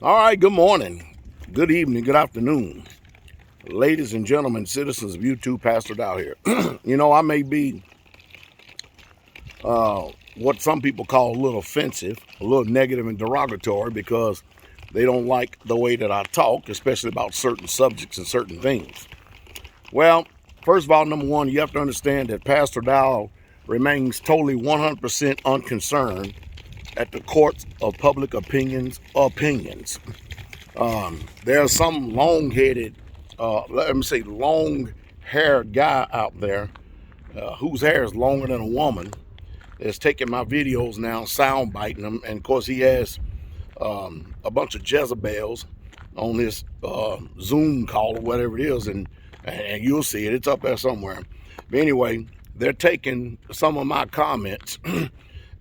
All right, good morning, good evening, good afternoon, ladies and gentlemen, citizens of YouTube. Pastor Dowell here. I may be what some people call a little offensive, a little negative and derogatory because they don't like the way that I talk, especially about certain subjects and certain things. Well, first of all, number one, you have to understand that Pastor Dowell remains totally 100% unconcerned at the courts of public opinions. There's some long-headed, long-haired guy out there whose hair is longer than a woman that's taking my videos now, sound biting them, and of course he has a bunch of Jezebels on this Zoom call or whatever it is, and you'll see it. It's up there somewhere. But anyway, they're taking some of my comments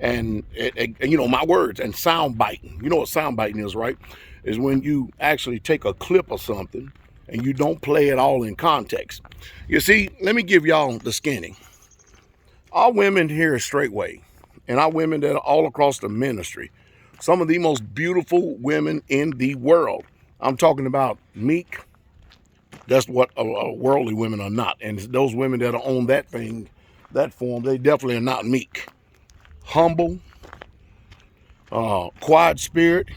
and my words and sound biting. You know what sound biting is, right? Is when you actually take a clip of something and you don't play it all in context. You see, let me give y'all the skinny. Our women here at Straitway and our women that are all across the ministry, some of the most beautiful women in the world. I'm talking about meek. That's what worldly women are not. And those women that are on that thing, that form, they definitely are not meek. Humble, quiet spirit,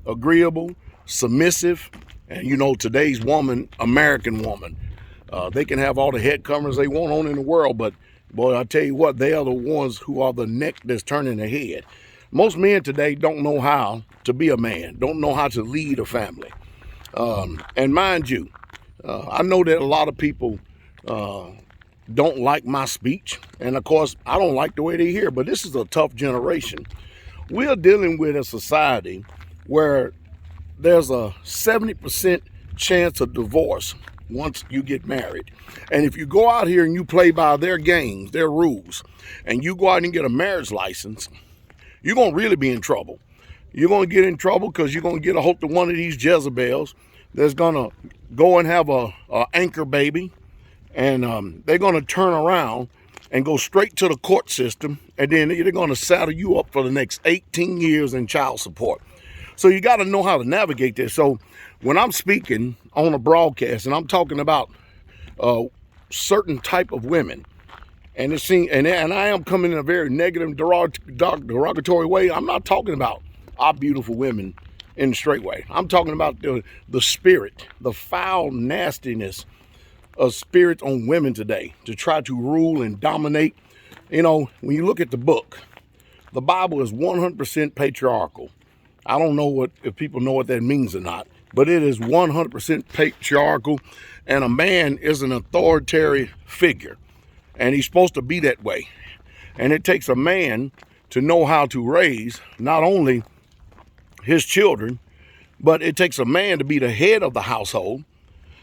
agreeable, submissive, and today's woman, American woman, they can have all the head covers they want on in the world, but boy, I tell you what, they are the ones who are the neck that's turning the head. Most men today don't know how to be a man, don't know how to lead a family. And mind you, I know that a lot of people don't like my speech, and of course, I don't like the way they hear, but this is a tough generation. We're dealing with a society where there's a 70% chance of divorce once you get married. And if you go out here and you play by their games, their rules, and you go out and get a marriage license, you're going to really be in trouble. You're going to get in trouble because you're going to get a hold of one of these Jezebels that's going to go and have a anchor baby, and they're going to turn around and go straight to the court system, and then they're going to saddle you up for the next 18 years in child support. So you got to know how to navigate this. So when I'm speaking on a broadcast and I'm talking about certain type of women, and I am coming in a very negative, derogatory way, I'm not talking about our beautiful women in the Straitway. I'm talking about the spirit, the foul nastiness of spirits on women today to try to rule and dominate. When you look at the book, the Bible is 100% patriarchal. I don't know if people know what that means or not, but it is 100% patriarchal, and a man is an authoritarian figure, and he's supposed to be that way. And it takes a man to know how to raise not only his children, but it takes a man to be the head of the household.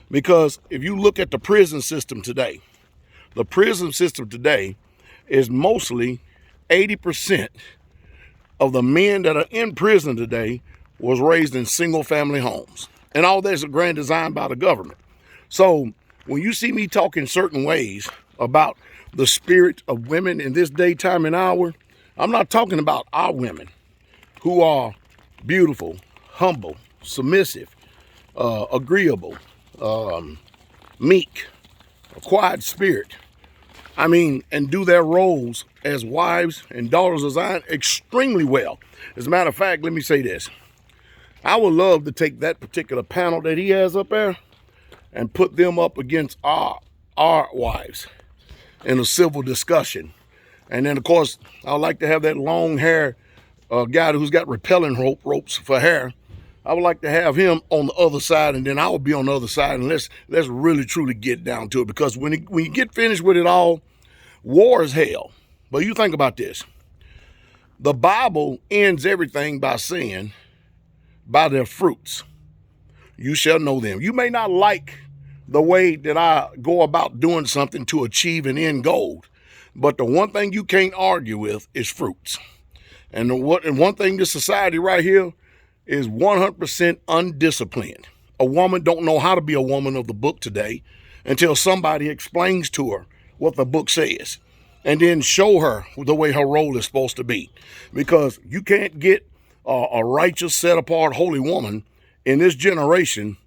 Because if you look at the prison system today is mostly 80% of the men that are in prison today was raised in single family homes. And all that's a grand design by the government. So when you see me talking certain ways about the spirit of women in this daytime and hour, I'm not talking about our women who are beautiful, humble, submissive, agreeable, meek, a quiet spirit. And do their roles as wives and daughters of Zion extremely well. As a matter of fact, let me say this. I would love to take that particular panel that he has up there and put them up against our wives in a civil discussion. And then, of course, I'd like to have that long hair guy who's got repelling ropes for hair. I would like to have him on the other side, and then I will be on the other side, and let's really truly get down to it. Because when you get finished with it all, war is hell. But you think about this. The Bible ends everything by saying, by their fruits you shall know them. You may not like the way that I go about doing something to achieve an end goal, but the one thing you can't argue with is fruits. And one thing this society right here is 100% undisciplined. A woman don't know how to be a woman of the book today until somebody explains to her what the book says and then show her the way her role is supposed to be. Because you can't get a righteous, set apart, holy woman in this generation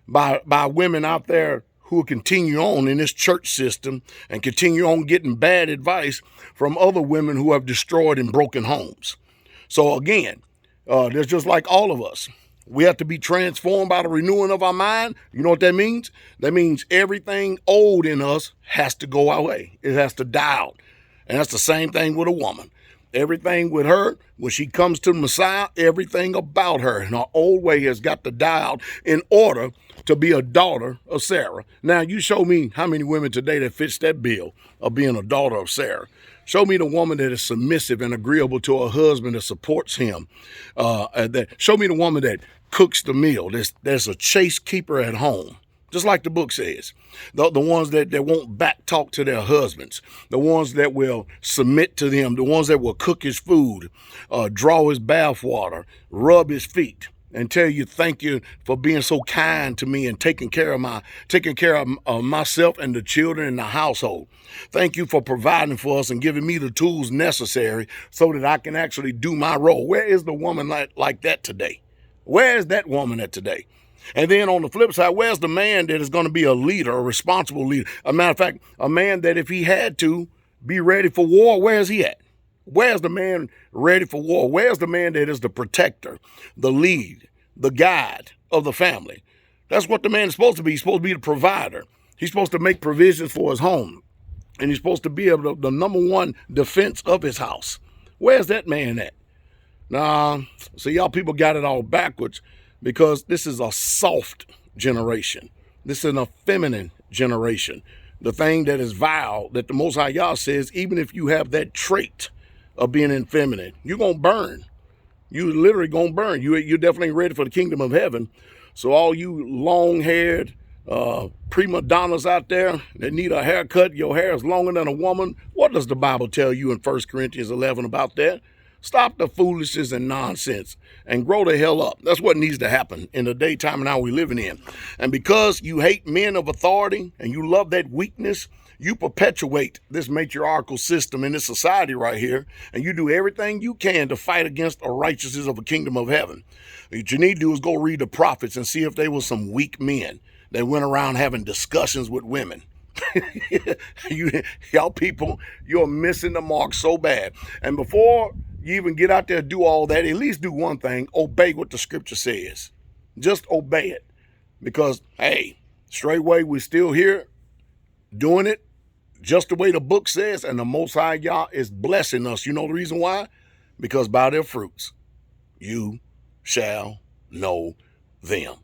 by women out there who will continue on in this church system and continue on getting bad advice from other women who have destroyed and broken homes. So again, there's just like all of us. We have to be transformed by the renewing of our mind. You know what that means? That means everything old in us has to go away. It has to die out. And that's the same thing with a woman. Everything with her, when she comes to the Messiah, everything about her and her old way has got to die out in order to be a daughter of Sarah. Now, you show me how many women today that fits that bill of being a daughter of Sarah. Show me the woman that is submissive and agreeable to her husband that supports him. Show me the woman that cooks the meal. There's a chase keeper at home. Just like the book says, the ones that won't back talk to their husbands, the ones that will submit to them, the ones that will cook his food, draw his bath water, rub his feet, and tell you thank you for being so kind to me and taking care of myself and the children in the household. Thank you for providing for us and giving me the tools necessary so that I can actually do my role. Where is the woman like that today? Where is that woman at today? And then on the flip side, where's the man that is going to be a leader, a responsible leader? As a matter of fact, a man that if he had to be ready for war, where's he at? Where's the man ready for war? Where's the man that is the protector, the lead, the guide of the family? That's what the man is supposed to be. He's supposed to be the provider. He's supposed to make provisions for his home. And he's supposed to be able to, the number one defense of his house. Where's that man at? Nah, see, y'all people got it all backwards. Because this is a soft generation. This is an effeminate generation. The thing that is vile, that the Most High Yah says, even if you have that trait of being effeminate, you're going to burn. You literally going to burn. You're definitely ready for the kingdom of heaven. So all you long-haired prima donnas out there that need a haircut, your hair is longer than a woman, what does the Bible tell you in 1 Corinthians 11 about that? Stop the foolishness and nonsense and grow the hell up. That's what needs to happen in the daytime and hour we're living in. And because you hate men of authority and you love that weakness, you perpetuate this matriarchal system in this society right here, and you do everything you can to fight against the righteousness of the kingdom of heaven. What you need to do is go read the prophets and see if they were some weak men that went around having discussions with women. Y'all people, you're missing the mark so bad. And before you even get out there and do all that, at least do one thing: obey what the scripture says. Just obey it. Because, hey, Straitway, we're still here doing it just the way the book says, and the Most High Yah is blessing us. You know the reason why? Because by their fruits you shall know them.